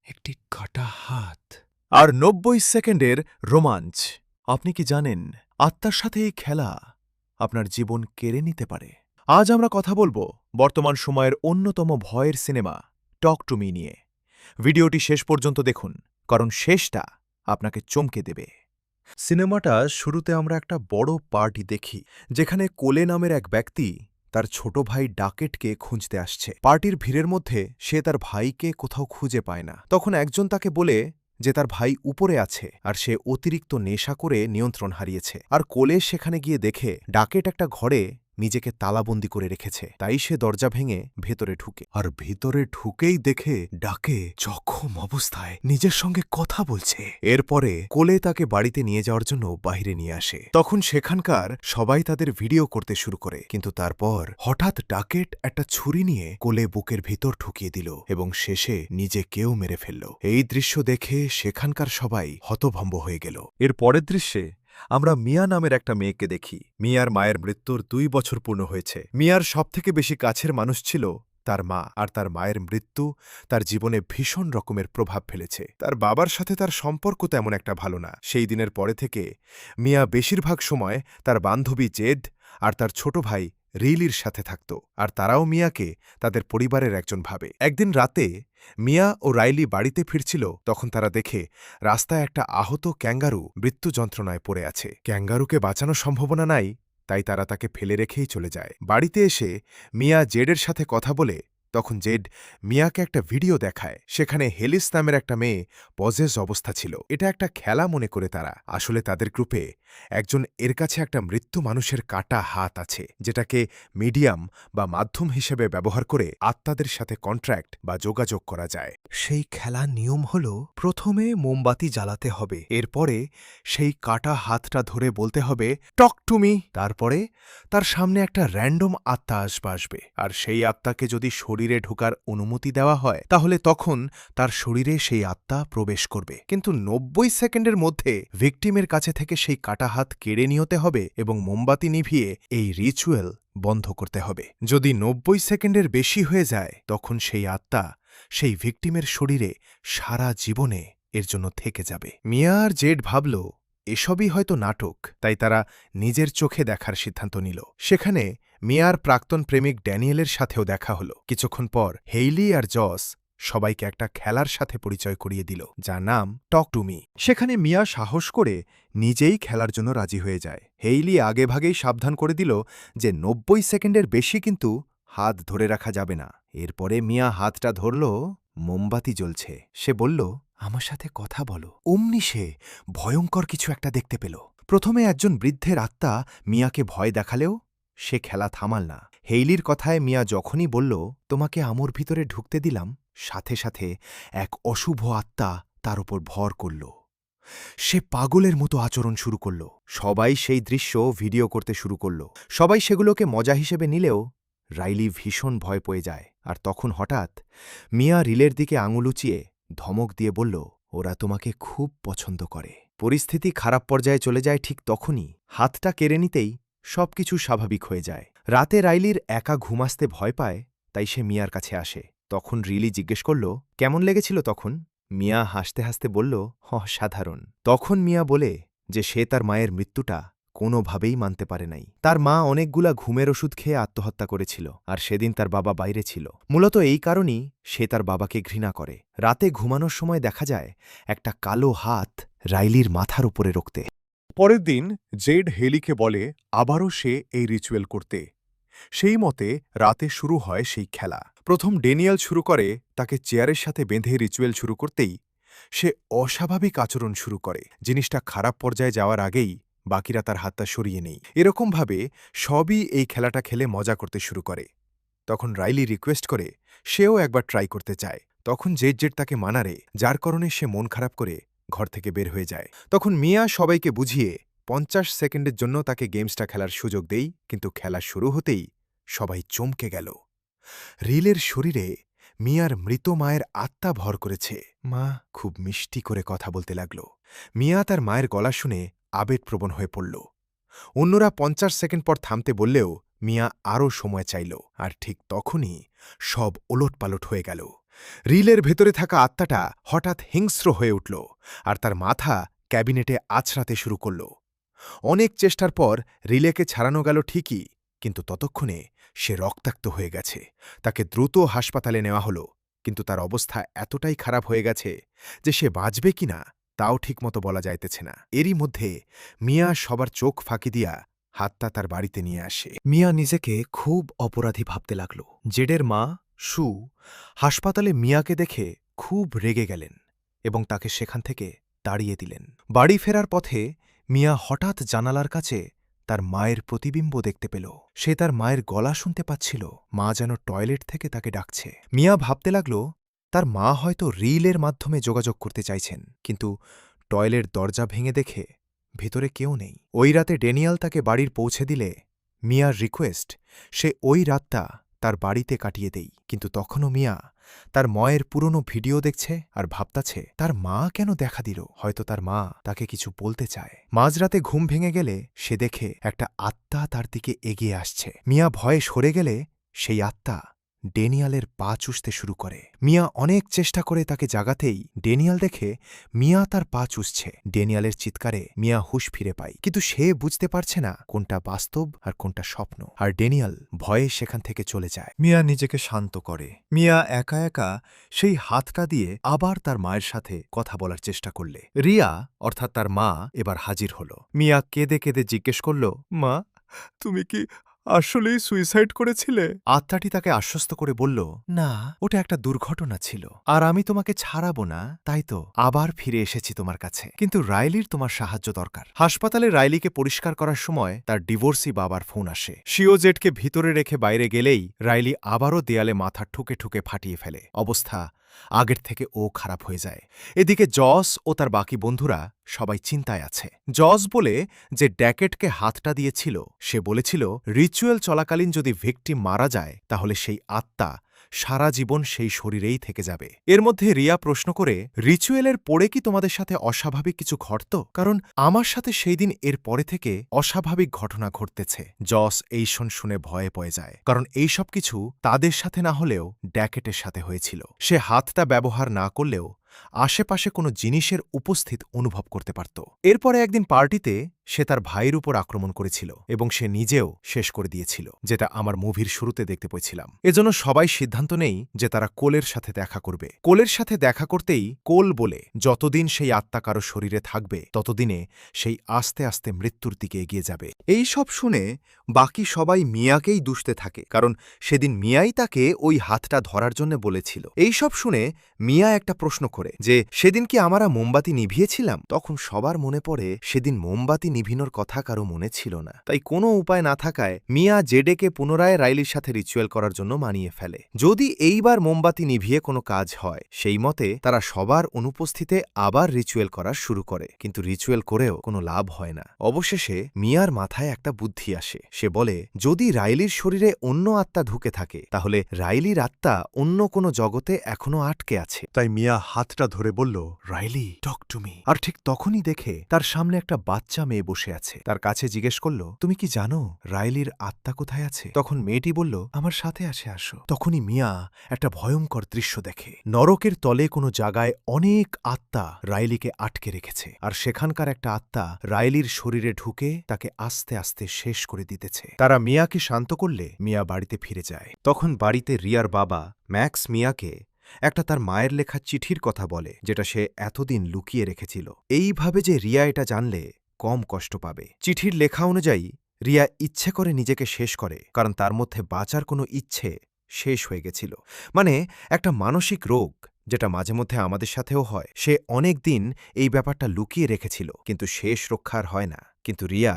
একটি কাটা হাত আর ৯০ সেকেন্ডের রোমাঞ্চ। আপনি কি জানেন আত্মার সাথে এই খেলা আপনার জীবন কেড়ে নিতে পারে? আজ আমরা কথা বলবো বর্তমান সময়ের অন্যতম ভয়ের সিনেমা টক টু মি নিয়ে। ভিডিওটি শেষ পর্যন্ত দেখুন, কারণ শেষটা আপনাকে চমকে দেবে। সিনেমাটা শুরুতে আমরা একটা বড় পার্টি দেখি, যেখানে কোলে নামের এক ব্যক্তি তার ছোট ভাই ডাকেটকে খুঁজতে আসছে। পার্টির ভিড়ের মধ্যে সে তার ভাইকে কোথাও খুঁজে পায় না। তখন একজন তাকে বলে যে তার ভাই উপরে আছে আর সে অতিরিক্ত নেশা করে নিয়ন্ত্রণ হারিয়েছে। আর কোলে সেখানে গিয়ে দেখে ডাকেট একটা ঘরে নিজেকে তালাবন্দি করে রেখেছে। তাই সে দরজা ভেঙে ভেতরে ঢুকে, আর ভেতরে ঢুকেই দেখে ডাকে জখম অবস্থায় নিজের সঙ্গে কথা বলছে। এরপরে কোলে তাকে বাড়িতে নিয়ে যাওয়ার জন্য বাইরে নিয়ে আসে। তখন সেখানকার সবাই তাদের ভিডিও করতে শুরু করে, কিন্তু তারপর হঠাৎ ডাকেট একটা ছুরি নিয়ে কোলে বুকের ভিতর ঢুকিয়ে দিল এবং শেষে নিজেকেও মেরে ফেলল। এই দৃশ্য দেখে সেখানকার সবাই হতভম্ব হয়ে গেল। এর পরের দৃশ্যে আমরা মিয়া নামের একটা মেয়েকে দেখি। মিয়ার মায়ের মৃত্যুর ২ বছর পূর্ণ হয়েছে। মিয়ার সবথেকে বেশি কাছের মানুষ ছিল তার মা, আর তার মায়ের মৃত্যু তার জীবনে ভীষণ রকমের প্রভাব ফেলেছে। তার বাবার সাথে তার সম্পর্ক তেমন একটা ভালো না। সেই দিনের পরে থেকে মিয়া বেশিরভাগ সময় তার বান্ধবী জেড আর তার ছোট ভাই রিলির সাথে থাকত, আর তারাও মিয়াকে তাদের পরিবারের একজন ভাবে। একদিন রাতে মিয়া ও রাইলি বাড়িতে ফিরছিল, তখন তারা দেখে রাস্তায় একটা আহত ক্যাঙ্গারু মৃত্যু যন্ত্রণায় পড়ে আছে। ক্যাঙ্গারুকে বাঁচানোর সম্ভাবনা নাই, তাই তারা তাকে ফেলে রেখেই চলে যায়। বাড়িতে এসে মিয়া জেডের সাথে কথা বলে, তখন জেড মিয়াকে একটা ভিডিও দেখায়। সেখানে হেলিস নামের একটা মেয়ে পজেস অবস্থা ছিল। এটা একটা খেলা মনে করে তারা। আসলে তাদের গ্রুপে একজন এর কাছে একটা মৃত্যু মানুষের কাটা হাত আছে, যেটাকে মিডিয়াম বা মাধ্যম হিসেবে ব্যবহার করে আত্মাদের সাথে কন্ট্রাক্ট বা যোগাযোগ করা যায়। সেই খেলার নিয়ম হল, প্রথমে মোমবাতি জ্বালাতে হবে, এরপরে সেই কাটা হাতটা ধরে বলতে হবে টক টু মি। তারপরে তার সামনে একটা র্যান্ডম আত্মা আসবে, আর সেই আত্মাকে যদি শরীরে ঢোকার অনুমতি দেওয়া হয়, তাহলে তখন তার শরীরে সেই আত্মা প্রবেশ করবে। কিন্তু ৯০ সেকেন্ডের মধ্যে ভিকটিমের কাছে থেকে সেই কাটা হাত কেড়ে নিতে হবে এবং মোমবাতি নিভিয়ে এই রিচুয়াল বন্ধ করতে হবে। যদি ৯০ সেকেন্ডের বেশি হয়ে যায়, তখন সেই আত্মা সেই ভিকটিমের শরীরে সারা জীবনে এর জন্য থেকে যাবে। মিয়া আর জেড ভাবল এসবই হয়তো নাটক, তাই তারা নিজের চোখে দেখার সিদ্ধান্ত নিল। সেখানে মিয়ার প্রাক্তন প্রেমিক ড্যানিয়েলের সাথেও দেখা হল। কিছুক্ষণ পর হেইলি আর জস সবাইকে একটা খেলার সাথে পরিচয় করিয়ে দিল, যার নাম টক টু মি। সেখানে মিয়া সাহস করে নিজেই খেলার জন্য রাজি হয়ে যায়। হেইলি আগেভাগেই সাবধান করে দিল যে ৯০ সেকেন্ডের বেশি কিন্তু হাত ধরে রাখা যাবে না। এরপরে মিয়া হাতটা ধরল, মোমবাতি জ্বলছে। সে বলল, আমার সাথে কথা বলো। অমনি সে ভয়ঙ্কর কিছু একটা দেখতে পেল। প্রথমে একজন বৃদ্ধের আত্মা মিয়াকে ভয় দেখালেও সে খেলা থামাল না। হেইলির কথায় মিয়া যখনই বলল, তোমাকে আমর ভিতরে ঢুকতে দিলাম, সাথে সাথে এক অশুভ আত্মা তার উপর ভর করল। সে পাগলের মতো আচরণ শুরু করল। সবাই সেই দৃশ্য ভিডিও করতে শুরু করল। সবাই সেগুলোকে মজা হিসেবে নিলেও রাইলি ভীষণ ভয় পেয়ে যায়। আর তখন হঠাৎ মিয়া রিলের দিকে আঙুল উঁচিয়ে ধমক দিয়ে বলল, ওরা তোমাকে খুব পছন্দ করে। পরিস্থিতি খারাপ পর্যায়ে চলে যায় ঠিক তখনই। হাতটা কেড়ে নিতেই সবকিছু স্বাভাবিক হয়ে যায়। রাতে রাইলির একা ঘুম আসতে ভয় পায়, তাই সে মিয়ার কাছে আসে। তখন রিলি জিজ্ঞেস করল, কেমন লেগেছিল তখন? মিয়া হাসতে হাসতে বলল, অসাধারণ। তখন মিয়া বলে যে সে তার মায়ের মৃত্যুটা কোনোভাবেই মানতে পারে নাই। তার মা অনেকগুলা ঘুমের ওষুধ খেয়ে আত্মহত্যা করেছিল, আর সেদিন তার বাবা বাইরে ছিল। মূলত এই কারণেই সে তার বাবাকে ঘৃণা করে। রাতে ঘুমানোর সময় দেখা যায় একটা কালো হাত রাইলির মাথার উপরে রক্তে। পরের দিন জেড হেলিকে বলে আবারও সে এই রিচুয়াল করতে। সেই মতে রাতে শুরু হয় সেই খেলা। প্রথম ড্যানিয়েল শুরু করে তাকে চেয়ারের সাথে বেঁধে রিচুয়াল শুরু করতেই সে অস্বাভাবিক আচরণ শুরু করে। জিনিসটা খারাপ পর্যায়ে যাওয়ার আগেই বাকিরা তার হাতটা সরিয়ে নেই। এরকমভাবে সবই এই খেলাটা খেলে মজা করতে শুরু করে। তখন রাইলি রিকোয়েস্ট করে সেও একবার ট্রাই করতে চায়। তখন জেড তাকে মানারে, যার কারণে সে মন খারাপ করে ঘর থেকে বের হয়ে যায়। তখন মিয়া সবাইকে বুঝিয়ে ৫০ সেকেন্ডের জন্য তাকে গেমসটা খেলার সুযোগ দেই, কিন্তু খেলা শুরু হতেই সবাই চমকে গেল। রিলের শরীরে মিয়ার মৃত মায়ের আত্মা ভর করেছে। মা খুব মিষ্টি করে কথা বলতে লাগল। মিয়া তার মায়ের গলা শুনে আবেগপ্রবণ হয়ে পড়ল। অন্যরা ৫০ সেকেন্ড পর থামতে বললেও মিয়া আরও সময় চাইল। আর ঠিক তখনই সব ওলটপালট হয়ে গেল। রিলের ভেতরে থাকা আত্মাটা হঠাৎ হিংস্র হয়ে উঠল আর তার মাথা ক্যাবিনেটে আছড়াতে শুরু করল। অনেক চেষ্টার পর রিলেকে ছাড়ানো গেল ঠিকই, কিন্তু ততক্ষণে সে রক্তাক্ত হয়ে গেছে। তাকে দ্রুত হাসপাতালে নেওয়া হলো, কিন্তু তার অবস্থা এতটাই খারাপ হয়ে গেছে যে সে বাঁচবে কিনা তাও ঠিকমতো বলা যাইতেছে না। এরই মধ্যে মিয়া সবার চোখ ফাঁকি দিয়া হাতটা তার বাড়িতে নিয়ে আসে। মিয়া নিজেকে খুব অপরাধী ভাবতে লাগল। জেডের মা সু হাসপাতালে মিয়াকে দেখে খুব রেগে গেলেন এবং তাকে সেখান থেকে তাড়িয়ে দিলেন। বাড়ি ফেরার পথে মিয়া হঠাৎ জানালার কাছে তার মায়ের প্রতিবিম্ব দেখতে পেল। সে তার মায়ের গলা শুনতে পাচ্ছিল। মা যেন টয়লেট থেকে তাকে ডাকছে। মিয়া ভাবতে লাগল তার মা হয়তো রিলের মাধ্যমে যোগাযোগ করতে চাইছেন, কিন্তু টয়লেট দরজা ভেঙে দেখে ভেতরে কেউ নেই। ওই রাতে ড্যানিয়েল তাকে বাড়ির পৌঁছে দিলে মিয়ার রিকোয়েস্ট সে ওই রাতটা তার বাড়িতে কাটিয়ে দেই। কিন্তু তখনও মিয়া তার মায়ের পুরনো ভিডিও দেখছে আর ভাবতাছে তার মা কেন দেখা দিল। হয়তো তার মা তাকে কিছু বলতে চায়। মাঝরাতে ঘুম ভেঙে গেলে সে দেখে একটা আত্মা তার দিকে এগিয়ে আসছে। মিয়া ভয়ে সরে গেলে সেই আত্মা ড্যানিয়েলের পা চুষতে শুরু করে। মিয়া অনেক চেষ্টা করে তাকে জাগাতেই ড্যানিয়েল দেখে মিয়া তার পা চুষছে। ড্যানিয়েলের চিৎকারে মিয়া হুঁশ ফিরে পায়, কিন্তু সে বুঝতে পারছে না কোনটা বাস্তব আর কোনটা স্বপ্ন। আর ড্যানিয়েল ভয়ে সেখান থেকে চলে যায়। মিয়া নিজেকে শান্ত করে। মিয়া একা একা সেই হাতটা দিয়ে আবার তার মায়ের সাথে কথা বলার চেষ্টা করলে রিয়া অর্থাৎ তার মা এবার হাজির হল। মিয়া কেঁদে কেঁদে জিজ্ঞেস করল, মা, তুমি কি আসলেই সুইসাইড করেছিলে? আত্মাটি তাকে আশ্বস্ত করে বলল, না, ওটা একটা দুর্ঘটনা ছিল, আর আমি তোমাকে ছাড়াবো না, তাই তো আবার ফিরে এসেছি তোমার কাছে। কিন্তু রাইলির তোমার সাহায্য দরকার। হাসপাতালে রাইলিকে পরিষ্কার করার সময় তার ডিভোর্সি বাবার ফোন আসে। শিওজেটকে ভিতরে রেখে বাইরে গেলেই রাইলি আবারও দেয়ালে মাথা ঠুকে ঠুকে ফাটিয়ে ফেলে। অবস্থা আগের থেকে ও খারাপ হয়ে যায়। এদিকে জস ও তার বাকি বন্ধুরা সবাই চিন্তায় আছে। জস বলে যে ড্যাকেটকে হাতটা দিয়েছিল, সে বলেছিল রিচুয়াল চলাকালীন যদি ভিকটিম মারা যায় তাহলে সেই আত্মা সারা জীবন সেই শরীরেই থেকে যাবে। এর মধ্যে রিয়া প্রশ্ন করে, রিচুয়ালের পরে কি তোমাদের সাথে অস্বাভাবিক কিছু ঘটত? কারণ আমার সাথে সেই দিন এর পরে থেকে অস্বাভাবিক ঘটনা ঘটতেছে। জস এই শুনে ভয়ে পড়ে যায়, কারণ এই সব কিছু তাদের সাথে না হলেও ড্যাকেটের সাথে হয়েছিল। সে হাতটা ব্যবহার না করলেও আশেপাশে কোনো জিনিসের উপস্থিত অনুভব করতে পারত। এরপরে একদিন পার্টিতে সে তার ভাইয়ের উপর আক্রমণ করেছিল এবং সে নিজেও শেষ করে দিয়েছিল, যেটা আমার মুভির শুরুতে দেখতে পেয়েছিলাম। এজন্য সবাই সিদ্ধান্ত নেই যে তারা কোলের সাথে দেখা করবে। কোলের সাথে দেখা করতেই কোল বলে যতদিন সেই আত্মা কারো শরীরে থাকবে ততদিনে সেই আস্তে আস্তে মৃত্যুর দিকে এগিয়ে যাবে। এই সব শুনে বাকি সবাই মিয়াকেই দুষতে থাকে, কারণ সেদিন মিয়াই তাকে ওই হাতটা ধরার জন্য বলেছিল। এই সব শুনে মিয়া একটা প্রশ্ন করে যে সেদিন কি আমরা মোমবাতি নিভিয়েছিলাম? তখন সবার মনে পড়ে সেদিন মোমবাতি নিভিনোর কথা কারো মনে ছিল না। তাই কোনো উপায় না থাকায় মিয়া জেডেকে পুনরায় রাইলির সাথে রিচুয়াল করার জন্য মানিয়ে ফেলে। যদি এইবার মোমবাতি নিভিয়ে কোনো কাজ হয়, সেই মতে তারা সবার অনুপস্থিতে আবার রিচুয়াল করা শুরু করে, কিন্তু রিচুয়াল করেও কোনো লাভ হয় না। অবশেষে মিয়ার মাথায় একটা বুদ্ধি আসে। সে বলে, যদি রাইলির শরীরে অন্য আত্মা ঢুকে থাকে তাহলে রাইলির আত্মা অন্য কোনো জগতে এখনো আটকে আছে। তাই মিয়া হাতটা ধরে বলল, রাইলি, টক টু মি। আর ঠিক তখনই দেখে তার সামনে একটা বাচ্চা মেয়ে বসে আছে। তার কাছে জিজ্ঞেস করল, তুমি কি জানো রাইলির আত্মা কোথায় আছে? তখন মেয়েটি বলল, আমার সাথে আসো। তখনই মিয়া একটা ভয়ঙ্কর দৃশ্য দেখে। নরকের তলে কোনো জায়গায় অনেক আত্মা রাইলিকে আটকে রেখেছে, আর সেখানকার একটা আত্মা রাইলির শরীরে ঢুকে তাকে আস্তে আস্তে শেষ করে দিতেছে। তারা মিয়াকে শান্ত করলে মিয়া বাড়িতে ফিরে যায়। তখন বাড়িতে রিয়ার বাবা ম্যাক্স মিয়াকে একটা তার মায়ের লেখা চিঠির কথা বলে, যেটা সে এতদিন লুকিয়ে রেখেছিল। এইভাবে যে রিয়া এটা জানলে কম কষ্ট পাবে। চিঠির লেখা অনুযায়ী রিয়া ইচ্ছে করে নিজেকে শেষ করে, কারণ তার মধ্যে বাঁচার কোনো ইচ্ছে শেষ হয়ে গেছিল। মানে একটা মানসিক রোগ, যেটা মাঝে মধ্যে আমাদের সাথেও হয়। সে অনেক দিন এই ব্যাপারটা লুকিয়ে রেখেছিল, কিন্তু শেষ রক্ষার হয় না। কিন্তু রিয়া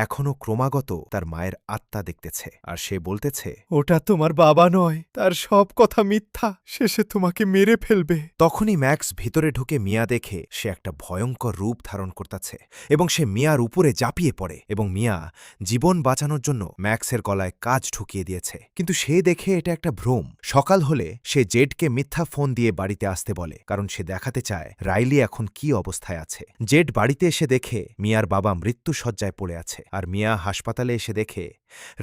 এখনও ক্রমাগত তার মায়ের আত্মা দেখতেছে, আর সে বলতেছে, ওটা তোমার বাবা নয়, তার সব কথা মিথ্যা, শেষে তোমাকে মেরে ফেলবে। তখনই ম্যাক্স ভিতরে ঢুকে মিয়া দেখে সে একটা ভয়ঙ্কর রূপ ধারণ করতেছে, এবং সে মিয়ার উপরে ঝাঁপিয়ে পড়ে, এবং মিয়া জীবন বাঁচানোর জন্য ম্যাক্সের গলায় কাজ ঢুকিয়ে দিয়েছে। কিন্তু সে দেখে এটা একটা ভ্রম। সকাল হলে সে জেডকে মিথ্যা ফোন দিয়ে বাড়িতে আসতে বলে, কারণ সে দেখাতে চায় রাইলি এখন কি অবস্থায় আছে। জেড বাড়িতে এসে দেখে মিয়ার বাবা মৃত্যু মৃত্যুশয্যায় পড়ে আছে। আর মিয়া হাসপাতালে এসে দেখে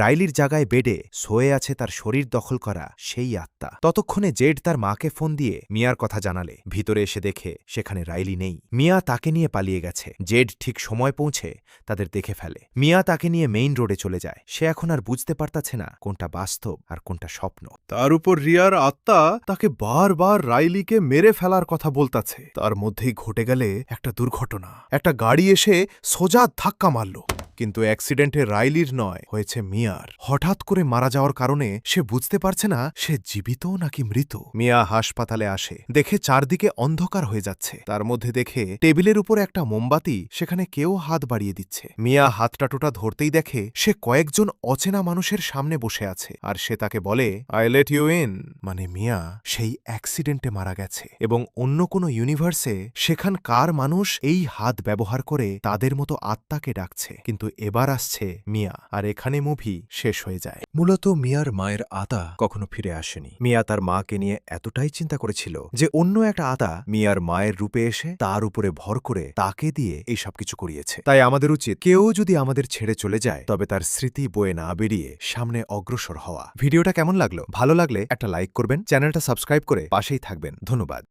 রাইলির জায়গায় বেডে শোয়ে আছে তার শরীর দখল করা সেই আত্মা। ততক্ষণে জেড তার মাকে ফোন দিয়ে মিয়ার কথা জানালে ভিতরে এসে দেখে সেখানে রাইলি নেই। মিয়া তাকে নিয়ে পালিয়ে গেছে। জেড ঠিক সময় পৌঁছে তাদের দেখে ফেলে। মিয়া তাকে নিয়ে মেইন রোডে চলে যায়। সে এখন আর বুঝতে পারতাছে না কোনটা বাস্তব আর কোনটা স্বপ্ন। তার উপর রিয়ার আত্মা তাকে বারবার রাইলিকে মেরে ফেলার কথা বলতাছে। তার মধ্যেই ঘটে গেলে একটা দুর্ঘটনা। একটা গাড়ি এসে সোজা ধাক্কা মারল, কিন্তু অ্যাক্সিডেন্টে রাইলির নয়, হয়েছে মিয়ার। হঠাৎ করে মারা যাওয়ার কারণে সে বুঝতে পারছে না সে জীবিত নাকি মৃত। মিয়া হাসপাতালে আসে, দেখে চারদিকে অন্ধকার হয়ে যাচ্ছে। তার মধ্যে দেখে টেবিলের উপর একটা মোমবাতি, সেখানে কেউ হাত বাড়িয়ে দিচ্ছে। মিয়া হাতটা টোটা ধরতেই দেখে সে কয়েকজন অচেনা মানুষের সামনে বসে আছে, আর সে তাকে বলে, আই লেট ইউ ইন। মানে মিয়া সেই অ্যাক্সিডেন্টে মারা গেছে, এবং অন্য কোনো ইউনিভার্সে সেখানকার মানুষ এই হাত ব্যবহার করে তাদের মতো আত্মাকে ডাকছে। কিন্তু এবার আসছে মিয়া, আর এখানে মুভি শেষ হয়ে যায়। মূলত মিয়ার মায়ের আত্মা কখনো ফিরে আসেনি। মিয়া তার মাকে নিয়ে এতটাই চিন্তা করেছিল যে অন্য একটা আত্মা মিয়ার মায়ের রূপে এসে তার উপরে ভর করে তাকে দিয়ে এই সবকিছু করিয়েছে। তাই আমাদের উচিত কেউ যদি আমাদের ছেড়ে চলে যায় তবে তার স্মৃতি বয়ে না বেরিয়ে সামনে অগ্রসর হওয়া। ভিডিওটা কেমন লাগলো? ভালো লাগলে একটা লাইক করবেন, চ্যানেলটা সাবস্ক্রাইব করে পাশেই থাকবেন। ধন্যবাদ।